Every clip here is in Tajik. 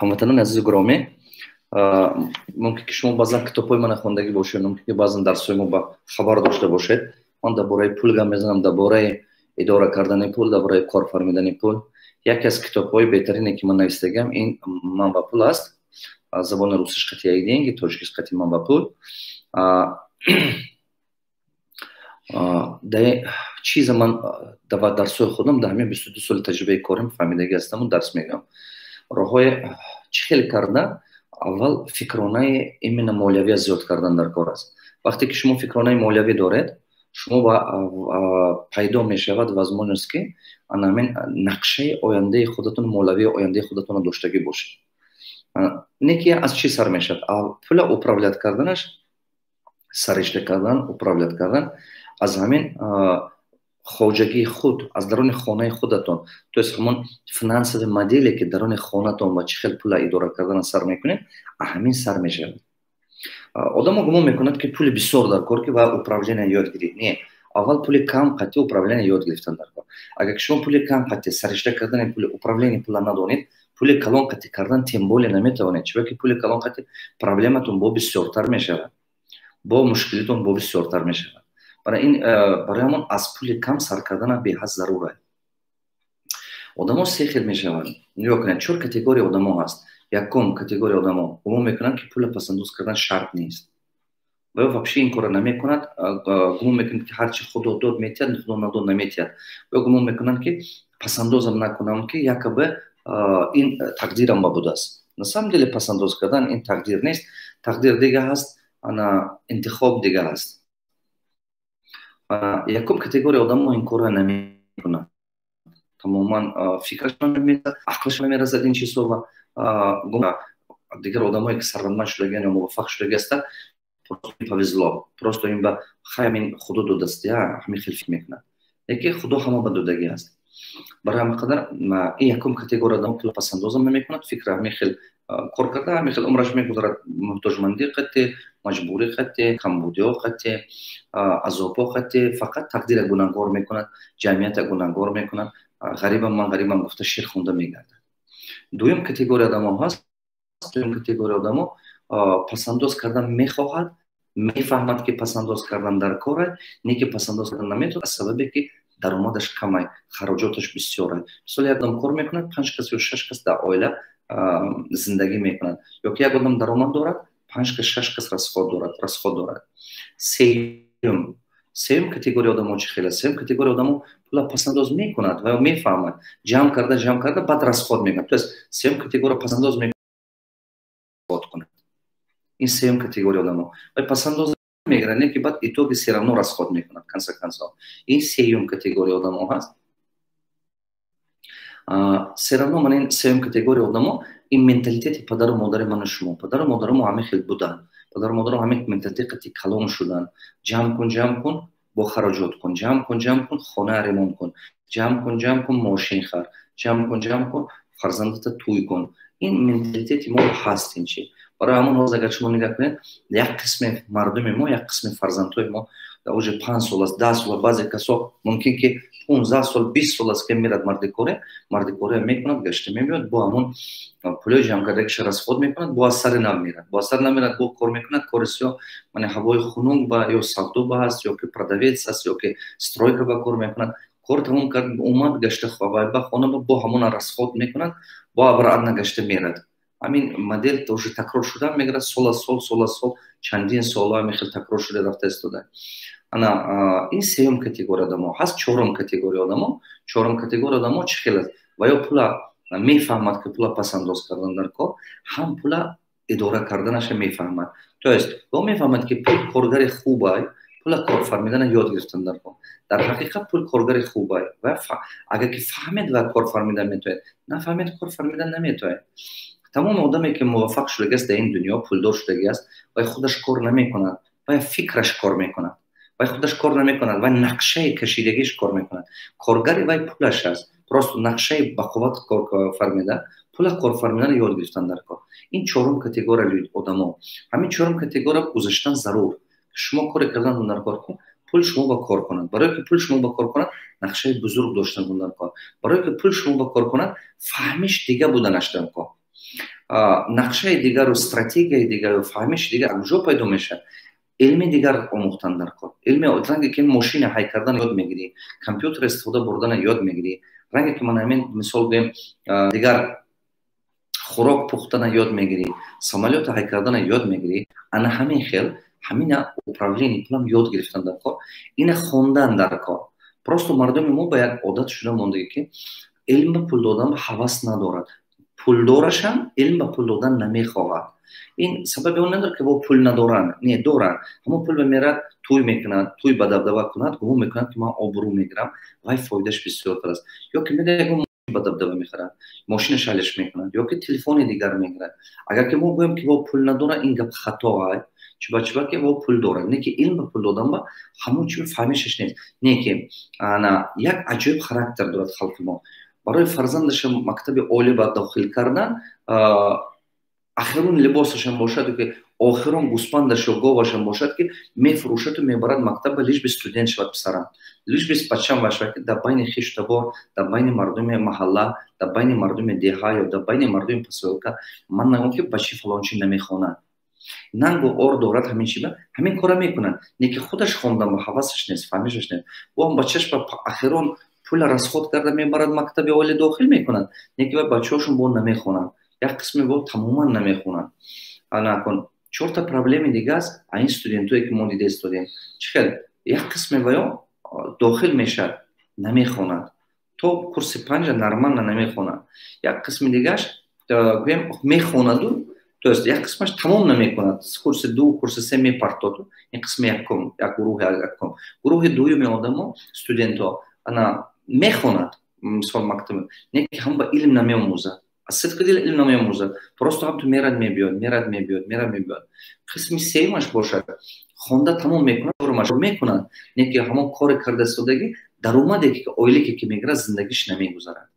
ҳамватанон азизи гиромӣ, мумкин ки шумо баъзан китобҳои мана хондагӣ бошед, мумкин ки баъзан дарсҳои мо ба хабар дошта бошед. Ман дар бораи пул гап мезанам, дар бораи идора кардани пул, дар бораи кор фармидани пул. Яке аз китобҳои беҳтарине ки ман навистагам ин «Ман ва пул» аст. Забони русиш қати яки деньги, тоҷикис қати «Ман ва пул». Чиза ман дар дарсҳои худам дар ҳамин 22 соли таҷрибаи корим фаҳмидагӣ ҳастаму дарс мегӯям. Роҳҳои чӣ хел карда аввал фикронаи именно молиявия зиёд кардан дар кор аст. Вақте ки шумо фикронаи молиявӣ доред, шумо пайдо мешавад возможност ки ҳамин нақшаи ояндаи худатон, молиявии ояндаи худатонро доштагӣ бошед. Не ки аз чӣ сар мешавад? Пула управлят карданаш, саришта кардан, управлят кардан аз ҳамин хоҷагии худ, аз даруни хонаи худатон, то есть ҳамон финансови моделе ки даруни хонатон ва чӣ хел пула идора кардан сар мекунед, ҳамин сар мешавад. Одамо гумон мекунад ки пули бисёр дар кор ки ва управление ёд гирифт. Не, аввал пули кам қати управление ёд гирифтан дар кор. Агар шумо пули кам қати саришта кардани пули управление пула надонед, пули калон қати кардан тем более наметавонед, чунки ки пули калон қати проблематон бо бисёртар мешавад, бо мушкилитон бо бисёртар мешавад. Барои ҳамон аз пули кам сар кардана беҳад зарур аст. Одамо се хел мешаванд. Нигоҳ кунед, 4 категория одамо ҳаст. Якум категория одамо гумон мекунанд ки пула пасандоз кардан шарт нест. Ва вообще ин корро намекунад, гумон мекунанд ки ҳарчи худо дод метиҳад, худо надод наметиҳад. Ва гумон мекунанд ки пасандозам накунам ки якобы ин тақдирам ба будааст. На самом деле пасандоз кардан ин тақдир нест. Тақдир дига ҳаст, ана интихоб дига ҳаст. Якум категория одамо ин корро намекунад. Тамоман фикрашон намеразад, ақлашон намеразад ин чизҳо ва дигар одамое ки сарватманд шудагиан ё муваффақ шудаги ҳастанд, просто повезло, просто ин ба ҳамин худо додааст, ҳамин хел фикр мекунад. Яке худо ҳама ба додагӣ аст. Барои ҳамин қадар ин якум категория одамо пула пасандозам намекунад, фикра ҳамин хел кор карда, ҳамин хел умраш мегузарад, муҳтоҷмандӣ қати, маҷбурӣ қати, камбудиҳо қати, азобҳо қати, фақат тақдира гунahгор мекунад, ҷамъията гунahгор мекунад, ғарибам ман ғарибам гуфта шир хонда мегардад. Дуюм категория одамо ҳаст. Дуюм категория одамо пасандоз кардан мехоҳад, мефаҳмад ки пасандоз кардан дар кор аст, не ки пасандоз кардан наметавонад, аз сабабе ки даромадаш кам аст, хароҷоташ бисёр аст. Мисол як одам кор мекунад, 5 кас ё 6 кас дар оила зиндагӣ мекунад. Ё ки як одам даромад дорад, 5 кас 6 кас расход дорад. Сеюм категория одамо чӣ хел аст? Сеюм категория одамо пула пасандоз мекунад ва мефаҳмад, ҷамъ карда баъд расход мекунад. То есть сеюм категория пасандоз мекунад. Ин сеюм категория одамо. Ва пасандоз мегирад, не ки баъд итоги се равно расход мекунад конца концов. Ин сеюм категория одамо ҳаст. Се равно ман ин сеюм категория одамо ин менталитети падару модари ману шумо. Падару модарамо ҳамин хел буданд. Падару модарам ҳамин менталитети қати калон шуданд. Ҷамъ кун, бо хароҷот кун, ҷамъ кун, хона ремонт кун, ҷамъ кун, мошин хар, ҷамъ кун, фарзандата тӯй кун. Ин менталитети мо ҳаст ин чи. Барои ҳамон ҳоз агар шумо нигоҳ кунед, як қисми мардуми мо, як қисми фарзандҳои мо уже 5 сол аст, 10 сол, баъзе касо мумкин ки 15 сол, 20 сол аст ки мерад мардикоре мекунад, гашта мемиёд, бо ҳамон пулои ҷамъкардагиша расход мекунад, бо аз сари нав мерад, бо кор мекунад, корис ё ҳавои хунук ба ё савдоба ҳаст, ё ки продавец аст, ё ки стройка ба кор мекунад. Кор тамом кард, омад гашта ба хона бо ҳамон расход мекунад, бо обратно гашта мерад. Ҳамин модел уже такрор шуда мегирад, сол аз сол, чандин солҳо ҳамин хел такрор шуда рафта истода. Ин сеюм категория одамо ҳаст. Чорум категория одамо чӣ хел аст? Ва ё пула мефаҳмад ки пула пасандоз кардан дар кор, ҳам пула идора карданаша мефаҳмад. То есть ё мефаҳмад ки пул коргари хуб аст, пула кор фармидана ёд гирифтан дар кор. Дар ҳақиқат пул коргари хуб аст. Ва агар ки фаҳмед ва кор фармидан метавонед, нафаҳмед кор фармидан наметавонед. тамоми одаме ки муваффақ шудагиаст дар ин дунё, пулдор шудагиаст, вай худаш кор намекунад, вай фикраш кор мекунад, вай худаш кор намекунад, вай нақшаи кашидагиш кор мекунад. Коргари вай пулаш аст. Просто нақшаи бақувват кор фармида, пула кор фармидана ёд гирифтан дар кор. Ин чорум категория одамо. Ҳамин чорум категория гузаштан зарур. Шумо кори кардан дар кор кун, пул шумо ба кор кунад. Барои ки пул шумо ба кор кунад, нақшаи бузург доштан дар кор. Барои ки пул шумо ба кор кунад, фаҳмиш дига буданаш дар кор. нақшаи дигару, стратегияи дигару, фаҳмиши дигар аз куҷо пайдо мешавад? علم دیگر آموختن در کار. علم رنگی که ماشین هک کردن یاد میگیری، کامپیوتر استفاده بردن یاد میگیری، رنگی که من همین مثال بگم دیگر خوراک پختن یاد میگیری، سامالیات هک کردن یاد میگیری، انا همین خیل همین управление پولم یاد گرفتن در کار، این خوندن در کار. просто مردم ما با یک عادت شده مونده که علم به پول دادن به هوس ندارد. پول دارش هم علم به پول دادن نمیخواهد. این سبب اون نداره که با پول ندارن، نه دارن، همون پول میرد توی میکنند، توی به دبدبه کند، گمان میکنند که من آبرو میگیرم، وای فایدهش بسیارتر است. یا که میده که به دبدبه میخرن، ماشین شلش میکنند، یا که تلفن دیگر میگیرن. اگر که ما بگیم که با پول نداره، این گپ خطا است. چرا که با پول داره، نه که علم به پول دادن با همون چیز فهمیشش نیست. نه که انا یک عجیب خاراکتر دارد خلق ما. برای فرزندش مکتب عالی با داخل کردن، آخرون لباسش هم باشد که آخرون گوسپندش و گاوش هم باشد که میفروشد و میبرد مکتب لیش به استودنت شود پسرم، لیش به بچه‌ام باشد که در بین خیش تبار، در بین مردم محله، در بین مردم دهه یا در بین مردم پسوکا من نگم که بچه فلانچی نمیخونه. ننگو اور دارد همین چی با همین کارا میکنن، نه که خودش خوندن با حواسش نیست، فهمیشش نیست. و هم بچه‌ش با آخرون پول رسخود کرده میبرد مکتب عالی داخل میکنن، نه که بچه‌هاشون بون نمیخونن. یک قسمی با تماما نمیخونن. انا کن چهار تا پرابلم دیگه است این استودنتایی که ما دیده استودنت چخیل یک قسمی باید داخل میشه نمیخونن، تو کورس 5 نرمال نمیخونن. یک قسم دیگهش گویم میخونن، تو است یک قسمش تمام نمیکنن، کورس 2 کورس 3 میپرتاد. این قسم یکم، یک گروه دوم آدما استودنتا انا میخونن مثال مکتب، نه که هم با علم نمیآموزند. از صدق دل علم نمیآموزد، просто هم تو میرد. قسم سومش باشد خونده تمام میکنه، برمش میکنن، نه که همون کار کرده استادگی درآمدی که اویلی که میگیره زندگیش نمیگذارد.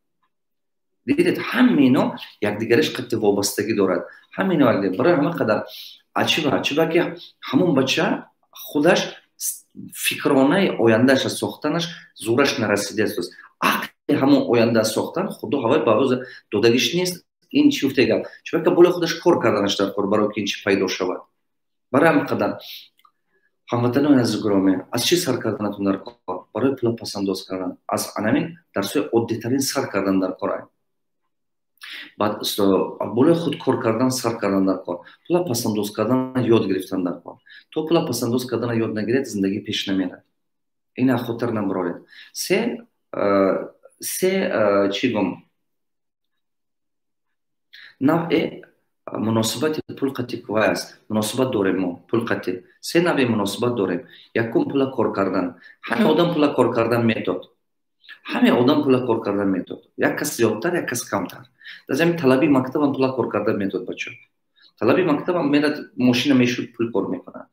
دیدید همینا یکدیگرش قطع وابستگی دارد. همینا یکدیگر برای همه قدر عجیبه که همون بچه خودش فکرانه آیندهش ساختنش زورش نرسیده است. همون آینده ساختن خدا هوای باوز دادگیش نیست. این چی افته گم چون که بالا خودش کار کردنش در کار برای که این چی پیدا شود. برای همین قدر هموطنان عزیز گرامی از چی سر کردنتون در کار؟ برای پول پسنداز کردن، از همین درسای عادی ترین سر کردن در کار. بعد بالا خود کار کردن، سر کردن در کار، پول پسنداز کردن یاد گرفتن در کار. تو پول پسنداز کردن یاد نگیرید زندگی پیش نمیره. این خطر نمبر 1. سه چی گم نوع مناسبت پول قطعی که است، مناسبت داریم ما پول قطعی. 3 نوع مناسبت داریم. یکم پول کار کردن، همه آدم پول کار کردن میتاد، یک کس زیادتر یک کس کمتر. در زمین طلبی مکتب هم پول کار کردن میتاد. بچه طلبی مکتب هم میرد ماشین میشود پول کار میکنه.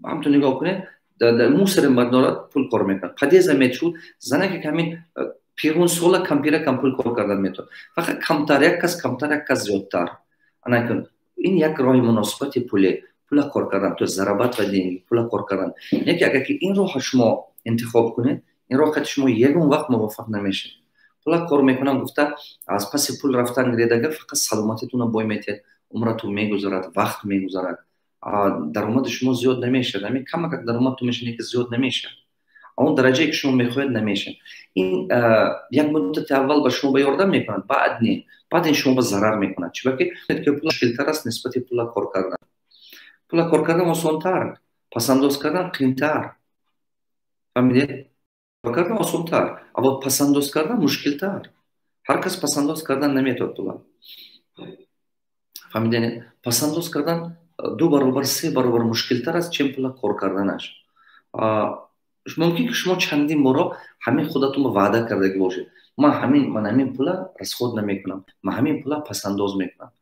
همتون نگاه کنید در موسر مردارات پول کار میکنه. پدیز میتود زنه که همین پیرون سولا کمپیره کم پول کار کردن میتود. فقط کمتر یک کس زیادتر. این یک راه مناسبت پول کار کردن تو ضربت و دینی پول کار کردن. یکی اگر که این راه شما انتخاب کنید، این راه خود شما یگون وقت موفق نمیشه. پول کار میکنم گفته از پس پول رفتن ریدگه فقط سلامتیتون رو بای میتید، عمرتون میگذارد، وقت میگذارد، درآمد شما زیاد نمیشه. همین کم که درآمد تو میشه که زیاد نمیشه، اون درجه که شما میخواید نمیشه. این یک مدت اول با شما به یاردم میکنند، بعد نه، بعد این شما به ضرر میکنند. چرا که پول مشکل‌تر است نسبت پول کار کردن. پول کار کردن آسان‌تر، پسنداز کردن قیمت‌تر. فهمیدید؟ کار کردن آسان‌تر، اما پسنداز کردن مشکل‌تر. هر کس پسنداز کردن نمیتونه پول. فهمیدید؟ پسنداز کردن 2 برابر 3 برابر مشکل‌تر است چه پول کار کردنش. ممکن که شما چندین بار همین خودتون وعده کرده باشید من همین پول رسخود نمیکنم، من همین پول پسنداز میکنم.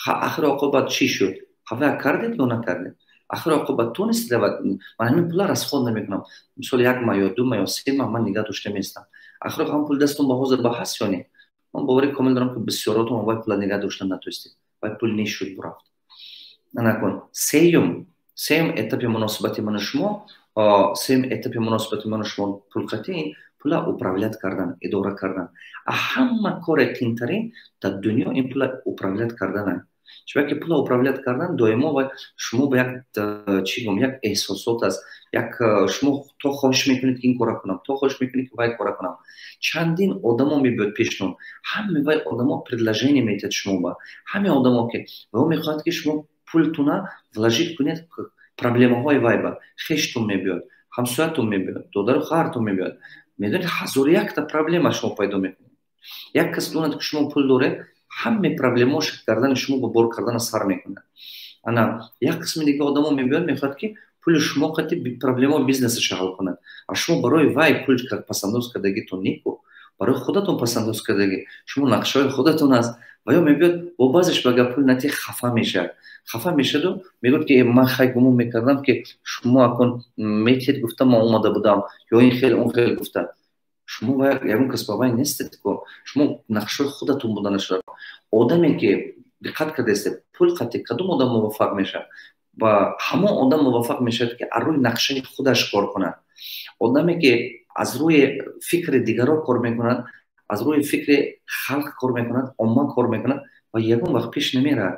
آخر عاقبت چی شد؟ خفه کردید یا نکردید؟ آخر عاقبت تو نیست من همین پول رسخود نمیکنم. مثلا 1 ماه یا 2 ماه یا 3 ماه من نگاه داشته میستم. آخر هم پول دستون با حاضر با هست یا نه؟ من باوری کامل دارم که بسیاراتون وای پول نگاه داشتن نتوستید، وای پول نشد برافت. نکن. سیم اتاپ مناسبت من شما، سیم اتاپ مناسبت من شما پول пула управлять кардан, идора кардан. А ҳама кори қиинтарин дар дунё ин пула управлять кардан. чунки пула управлять кардан доимо ва шумо ба як эҳсосот аст, шумо то хоҳиш мекунед ки ин кора кунам, то хоҳиш мекунед ки вай кора кунам. чандин одамо мебиёд пешнун, ҳама вай одамо предложение метиҳад шумо ба ҳаме одамо ки ва мехоҳад ки шумо пултуна вложить кунед проблемаҳои вай ба хештун мебиёд, ҳамсоятун мебиёд, додару хаҳартун мебиёд. медонед ҳазору якта проблема шумо пайдо мекунед. як кас донад ки шумо пул доред, ҳаме проблемаҳош кардани шумо ба бор кардана сар мекунад. ана як қисми дига одамо мебиёд, мехоҳад ки пули шумо қати проблемаҳои бизнесаша ҳал кунад. А шумо барои вай пул пасандоз кардагитон неку, барои худатон пасандоз кардагӣ, шумо нақшаҳои худатон аст. ва ё мебиёд бо баъзеш ба гапули нати хафа мешавад. хафа мешаду мегӯяд ки ман хай гумон мекардам ки шумо акун метиҳед гуфта ман омада будам, ё ин хел он хел гуфта. шумо ягон кас ба вай нестед ку шумо нақшаҳои худатон будана шуда. одаме ки диққат кардастед пул қати кадом одам муваффақ мешавад? ба ҳамон одам муваффақ мешавад ки аз рӯи нақшаи худаш кор кунад. одаме ки аз рӯи фикри дигарон кор мекунад, аз рӯи фикри халқ кор мекунад, omma кор мекунад ва ягон вақт пеш намерад.